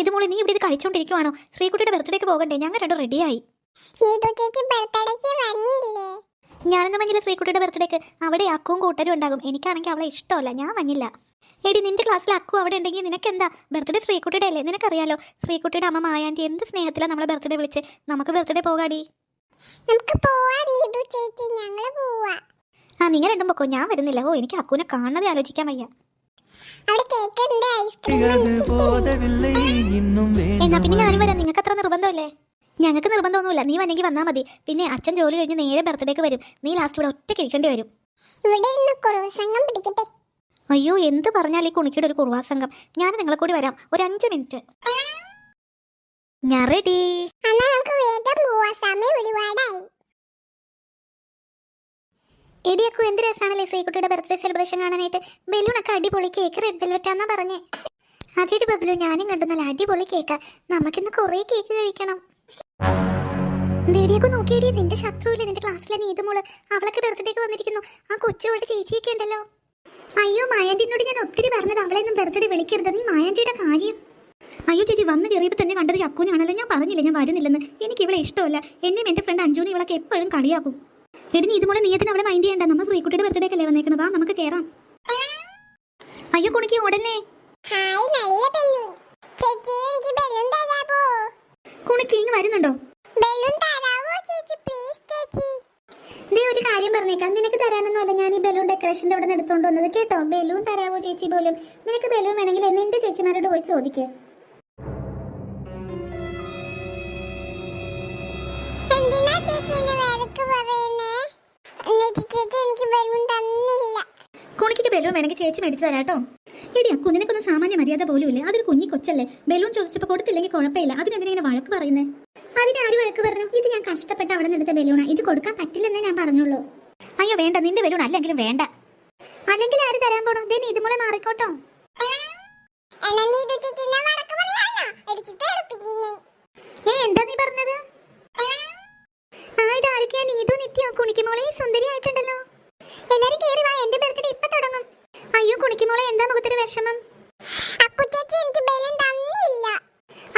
ഇത് മോളെ, നീ ഇവിടെ ഇത് കഴിച്ചോണ്ടിരിക്കുവാണോ? ശ്രീകുട്ടിയുടെ ബർത്ത്ഡേക്ക് പോകണ്ടേ? ഞങ്ങൾ രണ്ടും റെഡിയായി. ഞാനൊന്നും വന്നില്ല ശ്രീകുട്ടിയുടെ ബർത്ത്ഡേക്ക്. അവിടെ അക്കുവും കൂട്ടരും ഉണ്ടാകും. എനിക്കാണെങ്കിൽ അവളെ ഇഷ്ടമല്ല, ഞാൻ വന്നില്ല. എടി, നിന്റെ ക്ലാസ്സിൽ അക്കു അവിടെ ഉണ്ടെങ്കിൽ നിനക്കെന്താ? ബർത്ത്ഡേ ശ്രീകുട്ടിയുടെ അല്ലേ? നിനക്കറിയാലോ ശ്രീകുട്ടിയുടെ അമ്മ മായാൻറ്റി എന്ത് സ്നേഹത്തിലാണ് നമ്മളെ ബർത്ത്ഡേ വിളിച്ച്. നമുക്ക് ബർത്ത്ഡേ പോകാടി. നിങ്ങൾ രണ്ടും പൊക്കോ, ഞാൻ വരുന്നില്ല. ഓ, എനിക്ക് അക്കുവിനെ കാണാതെ ആലോചിക്കാൻ വയ്യ. എന്നാ പിന്നെ ഞാനും വരാം. നിങ്ങൾക്ക് അത്ര നിർബന്ധമല്ലേ? ഞങ്ങൾക്ക് നിർബന്ധമൊന്നുമില്ല. നീ വന്നെങ്കിൽ വന്നാൽ മതി. പിന്നെ അച്ഛൻ ജോലി കഴിഞ്ഞ് നേരെ ബർത്ത്ഡേക്ക് വരും. നീ ലാസ്റ്റ് ഇവിടെ ഒറ്റയ്ക്ക് ഇരിക്കേണ്ടി വരും. അയ്യോ, എന്ത് പറഞ്ഞാൽ ഈ കുണിക്കിയുടെ ഒരു കുറുവാ സംഘം. ഞാൻ നിങ്ങളെ കൂടി വരാം. ഒരു 5 മിനിറ്റ്. ഞാൻ റെഡി. എടിയക്കു, എന്ത് രസമാണല്ലേ ശ്രീകുട്ടിയുടെ ബർത്ത്ഡേ സെലിബ്രേഷൻ കാണാനായിട്ട്. ബലൂണൊക്കെ അടിപൊളി. കേക്ക് റെഡ് വെൽവെറ്റാന്നാ പറഞ്ഞേ. അതെടി ബബ്ലു, ഞാനും കണ്ടു നല്ല അടിപൊളി കേക്ക്. നമുക്കിന്ന് കുറേ കേക്ക് കഴിക്കണം. ദേടിയൊക്കെ നോക്കിയടി, നിന്റെ ശത്രുവില്ലേ നിന്റെ ക്ലാസ്സിലെ നീതുമോള്, അവളൊക്കെ ബർത്ത്ഡേക്ക് വന്നിരിക്കുന്നു. ആ കൊച്ചുകളുടെ ചേച്ചിയൊക്കെ ഉണ്ടല്ലോ. അയ്യോ, മായാൻറ്റിനോട് ഞാൻ ഒത്തിരി പറഞ്ഞത് അവളെയൊന്നും ബർത്ത്ഡേ വിളിക്കരുത്. നീ മായാൻറ്റിയുടെ കാര്യം. അയ്യോ ചേച്ചി, വന്ന് കയറിയപ്പോൾ തന്നെ കണ്ടത് അക്കുനാണല്ലോ. ഞാൻ പറഞ്ഞില്ല ഞാൻ വരുന്നില്ലെന്ന്. എനിക്ക് ഇവളെ ഇഷ്ടമല്ല. എന്നെയും എൻ്റെ ഫ്രണ്ട് അഞ്ജുനി ഇവളൊക്കെ എപ്പോഴും കളിയാക്കും. എടി നീതുമോളെ, നീ അതിന് അവളെ മൈൻഡ് ചെയ്യണ്ട. നമ്മൾ ശ്രീകുട്ടിയുടെ ബർത്ത്ഡേക്ക് അല്ലേ വന്നേക്കണത്. വാ നമുക്ക് കയറാം. അയ്യോ കുണിക്ക് ഓടല്ലേ. കുണിക്ക് ഇങ്ങ് വരുന്നുണ്ടോ? ദേ ഒരു കാര്യം പറഞ്ഞേക്കാം, നിനക്ക് തരാനൊന്നുമല്ല ഞാൻ ഈ ബലൂൺ ഡെക്കറേഷൻ്റെ അവിടെ നിന്ന് എടുത്തോണ്ട് വന്നത് കേട്ടോ. ബലൂൺ തരാവോ ചേച്ചി പോലും? നിനക്ക് ബലൂൺ വേണമെങ്കിൽ നിന്റെ ചേച്ചിമാരോട് പോയി ചോദിക്ക്. കുണിക്ക് ബലൂൺ വേണമെങ്കിൽ ചേച്ചി മേടിച്ചു തരാട്ടോ. എടി അക്കു, നിനക്കൊന്നും സാമാന്യ മര്യാദ പോലും ഇല്ലേ? അതൊരു കുഞ്ഞി കൊച്ചല്ലേ. ബലൂൺ ചോദിച്ചപ്പോൾ കൊടുത്തില്ലെങ്കിൽ കുഴപ്പമില്ല. അതിനെന്തിനെ വഴക്ക് പറയുന്നത്? അതിനാര് വഴക്ക് പറഞ്ഞു? ഇത് ഞാൻ കഷ്ടപ്പെട്ട് അവിടെ നിന്ന് എടുത്ത ബലൂണാ. ഇത് കൊടുക്കാൻ പറ്റില്ലെന്നേ ഞാൻ പറഞ്ഞുള്ളൂ. അയ്യോ വേണ്ട, നിന്റെ ബലൂൺ അല്ലെങ്കിലും വേണ്ട. അല്ലെങ്കിൽ ആര് തരാൻ പോണോ? ദേ നീതുമോളെ മാറിക്കോട്ടോ. എന്താ നീ പറഞ്ഞത്? ഇതാരൊക്കെയാ? നീതു നിത്യോ? കുണിക്കുമോളെ സുന്ദരിയായിട്ടുണ്ടല്ലോ. എല്ലാരും കേറി വാ, എന്റെ ബർത്ത്ഡേ ഇപ്പൊ തുടങ്ങും. അയ്യോ കുണിക്കുമോളെ, എന്താ മുഖത്തൊരു വിഷമം?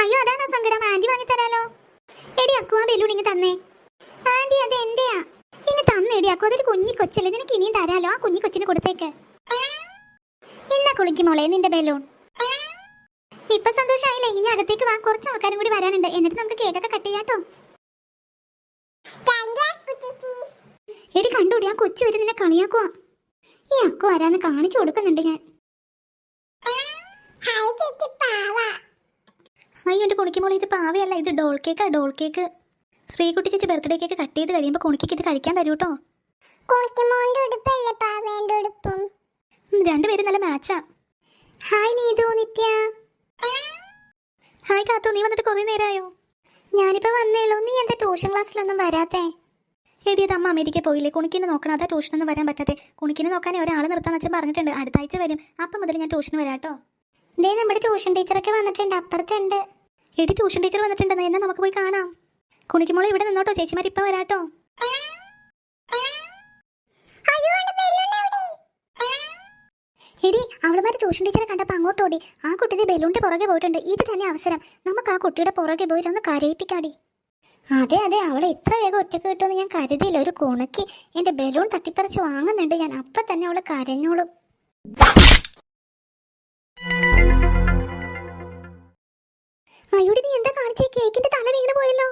അയ്യോ അതാണോ സങ്കടം? ആന്റി വാങ്ങി തരാലോ. എടി അക്കു, ആ ബലൂൺ ഇങ്ങ് തന്നേ. ആന്റി അത് എന്റെയാ. ഇങ്ങ് തന്നേടി അക്കു, അതൊരു കുഞ്ഞി കൊച്ചല്ലേ, നിനക്ക് ഇനിയും തരാലോ. ആ കുഞ്ഞി കൊച്ചിന് കൊടുത്തേക്ക്. എന്നാ കുളിക്കുമോളെ നിന്റെ ബലൂൺ. ഇപ്പൊ സന്തോഷായില്ലേ? ഇനി അകത്തേക്ക് വാ, കുറച്ച് ആൾക്കാരും കൂടി വരാനുണ്ട്. എന്നിട്ട് നമുക്ക് കേക്കൊക്കെ കട്ട് ചെയ്യാട്ടോ. എടി കണ്ടോടി, ആ കൊച്ചു വരെ നിന്നെ കളിയാക്കുവാ. ഈ അക്കു ആരാന്ന് കാണിച്ചു കൊടുക്കുന്നുണ്ട് ഞാൻ. അയ്യോ എന്റെ കുണിക്കുമോളെ, ഇത് പാവയല്ല, ഇത് ഡോൾ കേക്കാ. Doll cake. ശ്രീകുട്ടി ചേച്ചി ബർത്ത്ഡേ കേക്ക് കട്ട് ചെയ്ത് കഴിയുമ്പോൾ കുണിക്ക് ഇത് കഴിക്കാൻ തരൂട്ടോ. രണ്ടുപേരും നല്ല മാച്ചാ. ഹായ് നീതു, നിത്യ. ഹായ് കാത്തു, നീ വന്നിട്ട് കുറേ നേരമായോ? ഞാനിപ്പോ വന്നേളൂ. നീ എന്താ ട്യൂഷൻ ക്ലാസ്സിലൊന്നും വരാത്തേ? എടിയത് അമ്മ അമേരിക്ക പോയില്ലേ, കുണിക്കിന് നോക്കണം. അതാ ട്യൂഷനൊന്നും വരാൻ പറ്റാതെ. കുണിക്കിന് നോക്കാൻ ഒരാൾ നിർത്താൻ വെച്ചാൽ പറഞ്ഞിട്ടുണ്ട്. അടുത്ത ആഴ്ച വരും. അപ്പം മുതൽ ഞാൻ ട്യൂഷന് വരാട്ടോ. ദേ നമ്മുടെ ട്യൂഷൻ ടീച്ചറൊക്കെ വന്നിട്ടുണ്ട്, അപ്പുറത്തുണ്ട്. എടി ട്യൂഷൻ ടീച്ചർ വന്നിട്ടുണ്ടെന്ന്. എന്നാൽ നമുക്ക് പോയി കാണാം. കുണിക്കുമോളെ ഇവിടെ നിന്നോട്ടോ, ചേച്ചിമാർ ഇപ്പം വരാട്ടോ. എടി അവളുമാര് ട്യൂഷൻ ടീച്ചറെ കണ്ടപ്പോൾ അങ്ങോട്ടോടി. ആ കുട്ടിയുടെ ബലൂണിന്റെ പുറകെ പോയിട്ടുണ്ട്. ഇത് തന്നെ അവസരം, നമുക്ക് ആ കുട്ടിയുടെ പുറകെ പോയിട്ട് ഒന്ന് കരയിപ്പിക്കാടി. അതെ അതെ, അവളെ ഇത്ര വേഗം ഒറ്റക്ക് കിട്ടുമെന്ന് ഞാൻ കരുതിയില്ല. ഒരു കുണക്കി എന്റെ ബലൂൺ തട്ടിപ്പറിച്ച് വാങ്ങുന്നുണ്ട് ഞാൻ. അപ്പം തന്നെ അവള് കരഞ്ഞോളും. അയ്യോടി നീ എന്താ കാണിച്ചേ? കേക്കിന്റെ തല വീണ് പോയല്ലോ.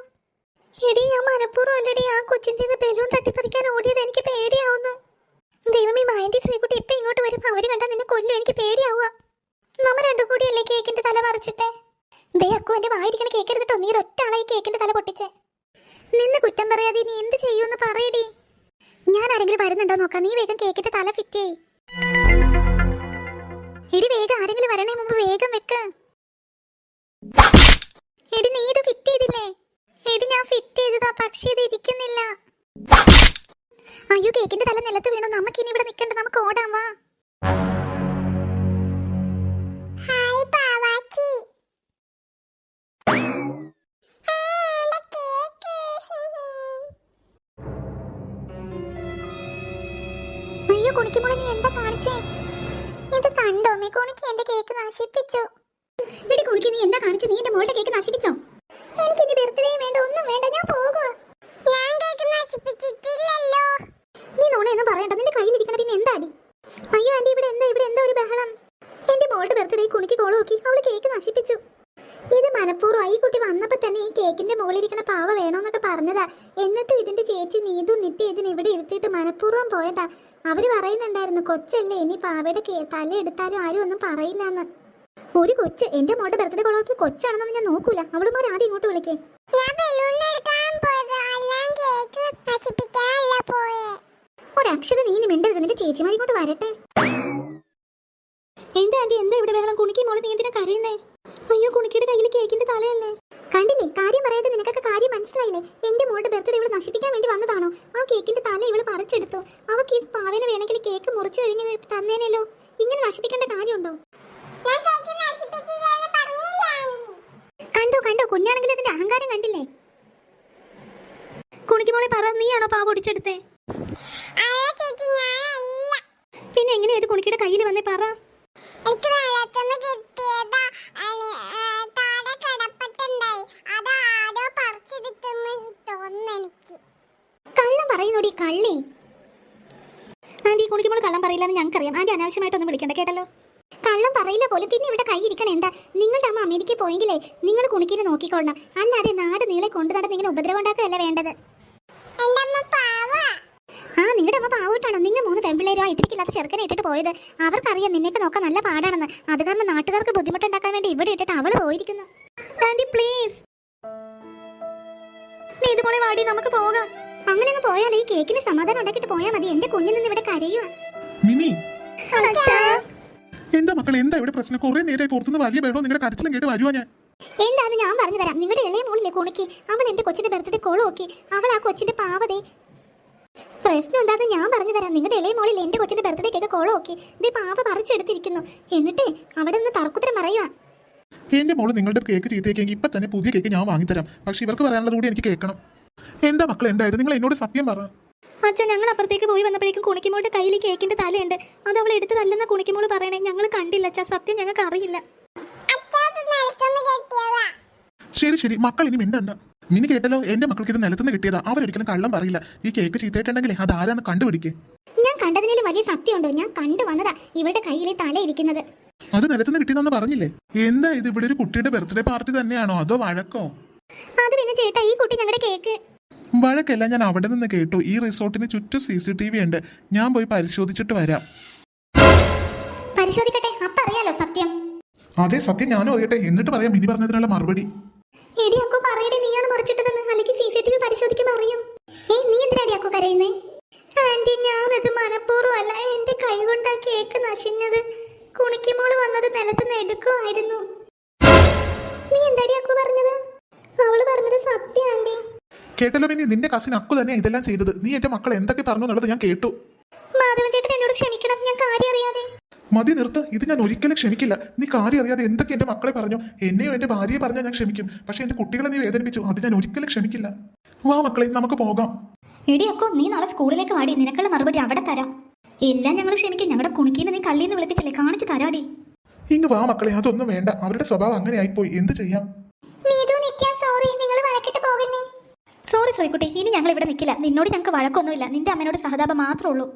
എടി ഞാൻ മനഃപൂർവ്വം അല്ലടി ആ കൊച്ചിന്റെ ബലൂൺ തട്ടിപ്പറിക്കാൻ ഓടിയത്. എനിക്ക് പേടിയാവുന്നു. ദൈവമേ, മായന്റി ശ്രീകുട്ടി ഇപ്പൊ ഇങ്ങോട്ട് വരും. അവര് കണ്ടാ നിന്നെ കൊല്ലും. എനിക്ക് പേടിയാവുക. നമ്മ രണ്ടു കൂടിയല്ലേ കേക്കിന്റെ തല പറിച്ചിട്ടെ. ദേ അക്കു, എന്റെ വായിരിക്കണ കേക്കരുതിട്ടോ. നീ ഒറ്റ ആളായി കേക്കിന്റെ തല പൊട്ടിച്ചേ. നിന്ന് കുറ്റം പറയാതെ നീ എന്ത് ചെയ്യൂന്ന് പറയടി. ഞാൻ ആരെങ്കിലും വരുന്നുണ്ടോ നോക്കാം. നീ വേഗം കേക്കിന്റെ തല ഫിറ്റ് ചെയ്. എടി വേഗം, ആരെങ്കിലും വരണേ മുമ്പ് വേഗം വെക്ക്. എടി നീ ഇത് ഫിറ്റ് ചെയ്തില്ലേ? എടി ഞാൻ ഫിറ്റ് ചെയ്തതാ, പക്ഷേ ഇത് ഇരിക്കുന്നില്ല. അയ്യോ കേക്കിന്റെ തല നിലത്ത് വീണു. നമുക്ക് ഇനി ഇവിടെ നിൽക്കണ്ട, നമുക്ക് ഓടാം വാ. അയ്യോ കുണിക്കുമ്പോൾ നീ എന്താ കാണിച്ചേ? ഇത് കണ്ടോ മേ? കുണിക്ക് എന്റെ കേക്ക് നശിപ്പിച്ചു. എടി കുണിക്ക്, നീ എന്താ കാണിച്ചു? നീ എന്റെ മോളുടെ കേക്ക് നശിപ്പിച്ചോ? എനിക്ക് എന്റെ ബർത്ത്ഡേ വേണ്ട, ഒന്നും വേണ്ട, ഞാൻ പോകുക. ഞാൻ കേക്ക് നശിപ്പിച്ചിട്ടില്ലല്ലോ. നീ നോണയൊന്നും പറയണ്ട, നിന്റെ കയ്യിലിരിക്കണ പിന്നെ എന്താടി? അയ്യോ ആന്റി, ഇവിടെ എന്താ ഒരു ബഹളം? എന്റെ മോളുടെ ബർത്ത്ഡേ കുണിക്ക് കോൾ നോക്കി, അവള് കേക്ക് നശിപ്പിച്ചു. ഇത് മനഃപൂർവ്വം. ഈ കുട്ടി വന്നപ്പോ തന്നെ ഈ കേക്കിന്റെ മുകളിലിരിക്കണ പാവ വേണോന്നൊക്കെ പറഞ്ഞതാ. എന്നിട്ടും ഇതിന്റെ ചേച്ചി നീതു നിറ്റി ഇതിന് ഇവിടെ ഇരുത്തിയിട്ട് മനഃപൂർവ്വം പോയതാ. അവര് പറയുന്നുണ്ടായിരുന്നു, കൊച്ചല്ലേ, ഇനി പാവയുടെ തല എടുത്താലും ആരും ഒന്നും പറയില്ലാന്ന്. ഒരു കൊച്ച് എന്റെ മോളുടെ ബർത്ത്ഡേ കോൾ നോക്കി കൊച്ചാണെന്നൊന്നും ഞാൻ നോക്കൂല. അവളുമാർ ആദ്യം ഇങ്ങോട്ട് വിളിക്കേ. ഒരക്ഷരം നീ മിണ്ടരുത്, നിന്റെ ചേച്ചിമാരി കൊണ്ട് വരട്ടെ. എന്താ ആന്റി, എന്താ ഇവിടെ ബഹളം? കുണിക്ക് മോളെ നീ എന്തിനാ കരയുന്നേ? അയ്യോ, കുണിക്കിയുടെ കയ്യിൽ കേക്കിന്റെ തലയല്ലേ. കണ്ടില്ലേ, കാര്യം പറയാതെ നിനക്കൊക്കെ കാര്യം മനസ്സിലായില്ലേ? എന്റെ മോളുടെ ബർത്ത്ഡേ ഇവള് നശിപ്പിക്കാൻ വേണ്ടി വന്നതാണോ? ആ കേക്കിന്റെ തല ഇവള് പറിച്ചെടുത്തു. അവക്ക് ഈ പാവനെ വേണമെങ്കിൽ കേക്ക് മുറിച്ചു കഴിഞ്ഞ് തന്നേനല്ലോ. ഇങ്ങനെ നശിപ്പിക്കേണ്ട കാര്യമുണ്ടോ? കണ്ടോ കുഞ്ഞാണെങ്കിൽ അതിന്റെ അഹങ്കാരം കണ്ടില്ലേ? കുണിക്ക് മോളെ പറ, നീയാണോ പാവ ഒടിച്ചെടുത്തേ? പിന്നെ എങ്ങനെയാ ഇത് കുണിക്കിയുടെ കയ്യിൽ വന്നേ? പറ. കള്ളം പറയുന്നോടി കള്ളി. ആന്റി, കുണിക്ക് മോള് കള്ളം പറയില്ലെന്ന് ഞങ്ങൾക്കറിയാം. ആന്റി അനാവശ്യമായിട്ടൊന്നും വിളിക്കണ്ട കേട്ടല്ലോ. കള്ളം പറയില്ല പോലും. പിന്നെ ഇവിടെ കൈ ഇരിക്കണം എന്താ? നിങ്ങളുടെ അമ്മ അമേരിക്കയിൽ പോയെങ്കിലേ നിങ്ങൾ കുണിക്കിനെ നോക്കിക്കൊള്ളണം. അല്ലാതെ നാട് നീളെ കൊണ്ടു നടന്ന് ഇങ്ങനെ ഉപദ്രവം ഉണ്ടാക്കുകയല്ല വേണ്ടത്. ആ, നിങ്ങളുടെ അമ്മ പാവോട്ടാണോ? നിങ്ങൾ 3 പെൺപിള്ളേരും ആ ഇത്തിരിക്കില്ലാത്ത ചെറുക്കനെ ഇട്ടിട്ട് പോയത്. അവർക്കറിയാം നിന്നെയൊക്കെ നോക്കാൻ നല്ല പാടാണെന്ന്. അത് കാരണം നാട്ടുകാർക്ക് ബുദ്ധിമുട്ടുണ്ടാക്കാൻ വേണ്ടി ഇവിടെ ഇട്ടിട്ട് അവള് പോയിരിക്കുന്നു. ആന്റി പ്ലീസ്, നീ ഇതുപോലെ വാടി, നമുക്ക് പോകാം. അങ്ങനെ അങ്ങ് പോയാൽ ഈ കേക്കിന് സമാധാനം ഉണ്ടാക്കിട്ട് പോയാൽ മതി. എന്റെ കുഞ്ഞിൽ നിന്ന് ഇവിടെ കരയുവാ. എന്താ മക്കളെ, എന്താ ഇവിടെ പ്രശ്നം? കുറെ നേരമായി പുറത്തുനിന്ന് വലിയ ബഹളവും നിങ്ങളുടെ കരച്ചിലും കേട്ട് വരുവാ ഞാൻ. എന്താന്ന് ഞാൻ പറഞ്ഞു തരാം. നിങ്ങളുടെ ഇളയ മോളിലെ കുണിക്ക് അവൾ എന്റെ കൊച്ചിന്റെ ബർത്ത്ഡേ കോൾ നോക്കി. അവൾ ആ കൊച്ചിന്റെ പാവതേ. പ്രശ്നം എന്താന്ന് ഞാൻ പറഞ്ഞു തരാം. നിങ്ങളുടെ ഇളയ മോളിൽ എന്റെ കൊച്ചിന്റെ ബർത്ത്ഡേ കേക്ക് കോൾ നോക്കി ഇതേ പാവ പറിച്ചെടുത്തിരിക്കുന്നു. എന്നിട്ടേ അവിടെ നിന്ന് തർക്കുത്തരം പറയുക. എന്റെ മോള് നിങ്ങളുടെ കേക്ക് ചെയ്തേക്കെങ്കിൽ ഇപ്പൊ തന്നെ പുതിയ കേക്ക് ഞാൻ വാങ്ങിത്തരാം. പക്ഷെ ഇവർക്ക് പറയാനുള്ളത് കൂടി എനിക്ക് കേൾക്കണം. എന്താ മക്കളെ എന്തായത്? നിങ്ങൾ എന്നോട് സത്യം പറ. അച്ഛൻ, ഞങ്ങൾ അപ്പുറത്തേക്ക് പോയി വന്നപ്പോഴേക്കും കുണിക്കുമോളുടെ കയ്യിൽ കേക്കിന്റെ തലയുണ്ട്. അത് അവൾ എടുത്തതല്ലെന്ന കുണിക്കുമോള് പറയണേ. ഞങ്ങൾ കണ്ടില്ല അച്ഛാ, സത്യം ഞങ്ങൾക്ക് അറിയില്ല. ശരി, മക്കൾ ഇനി മിണ്ടണ്ട. മിനി കേട്ടല്ലോ, എന്റെ മക്കൾക്ക് ഇത് നിലത്തുനിന്ന് കിട്ടിയതാ. അവരൊരിക്കലും കള്ളം പറയില്ല. ഈ കേക്ക് ചീത്തയിട്ടുണ്ടെങ്കിൽ അത് ആരാന്ന് കണ്ടുപിടിക്കേ. ഞാൻ കണ്ടതിനും വലിയ സത്യമുണ്ടോ? ഞാൻ കണ്ടു വന്നതാ ഇവരുടെ കയ്യിലെ തല ഇരിക്കുന്നത്. അത് നിലത്തുനിന്ന് കിട്ടിയെന്ന് പറഞ്ഞില്ലേ? എന്താ ഇത്, ഇവിടെ ഒരു കുട്ടിയുടെ ബർത്ത്ഡേ പാർട്ടി തന്നെയാണോ അതോ വഴക്കോ? അത് പിന്നെ ചേട്ടാ, ഈ കുട്ടി ഞങ്ങളുടെ കേക്ക് വഴക്കല്ല, ഞാൻ അവിടെ നിന്ന് കേട്ടു. ഈ റിസോർട്ടിന് ചുറ്റും CCTV ഉണ്ട്. ഞാൻ പോയി പരിശോധിച്ചിട്ട് വരാം. പരിശോധിക്കട്ടെ, അപ്പൊ അറിയാലോ സത്യം. അതെ, സത്യം ഞാനും അറിയട്ടെ, എന്നിട്ട് പറയാം മിനി പറഞ്ഞതിനുള്ള മറുപടി. എടി അക്കു, പറയടി, നീയാണ് മറിച്ചിട്ടതെന്ന്. അല്ലെങ്കിൽ CCTV പരിശോധിക്കുമ്പോൾ അറിയും. നീ എന്തിനാടി അക്കു കരയുന്നേ? ആന്റി, ഞാനത് മനഃപൂർവ്വം അല്ല. എന്റെ കൈ കൊണ്ടാ കേക്ക് നശിഞ്ഞത്. കുണിക്കുമോള് വന്നത് നിലത്തുനിന്ന് എടുക്കുമായിരുന്നു. നീ എന്താടി അക്കു പറഞ്ഞത്? അവള് പറഞ്ഞത് സത്യം ആന്റി. കേട്ടല്ലോ മിനി, നിന്റെ കസിൻ അക്കു തന്നെ ഇതെല്ലാം ചെയ്തത്. നീ എന്റെ മക്കൾ എന്തൊക്കെ പറഞ്ഞു എന്നുള്ളത് ഞാൻ കേട്ടു. മാധവൻ ചേട്ടൻ എന്നോട് ക്ഷമിക്കണം, ഞാൻ കാര്യം അറിയാതെ. മതി നിർത്ത്, ഇത് ഞാൻ ഒരിക്കലും ക്ഷമിക്കില്ല. നീ കാര്യം അറിയാതെ എന്തൊക്കെ എന്റെ മക്കളെ പറഞ്ഞു. എന്നെയോ എന്റെ ഭാര്യയെ പറഞ്ഞാൽ ഞാൻ ക്ഷമിക്കും. പക്ഷെ എന്റെ കുട്ടികളെ നീ വേദനിപ്പിച്ചു, അത് ഞാൻ ഒരിക്കലും ക്ഷമിക്കില്ല. വാ മക്കളെ, നമുക്ക് പോകാം. എടി അക്കു, നീ നാളെ സ്കൂളിലേക്ക് വാടി. നിനക്കുള്ള മറുപടി അവിടെ തരാം. എല്ലാം ഞങ്ങൾ ക്ഷമിക്കും. ഞങ്ങളുടെ കുണിക്കീനെ നീ കള്ളിന്ന് വിളിപ്പിച്ചില്ലേ, കാണിച്ചു തരാടി. ഇങ്ങ് വാ മക്കളെ, അതൊന്നും വേണ്ട. അവരുടെ സ്വഭാവം അങ്ങനെ ആയിപ്പോയി, എന്ത് ചെയ്യാം. സോറി ശ്രീകുട്ടി, ഇനി ഞങ്ങൾ ഇവിടെ നിൽക്കില്ല. നിന്നോട് ഞങ്ങൾക്ക് വഴക്കൊന്നുമില്ല. നിന്റെ അമ്മയോട് സഹതാപം മാത്രമേ ഉള്ളൂ.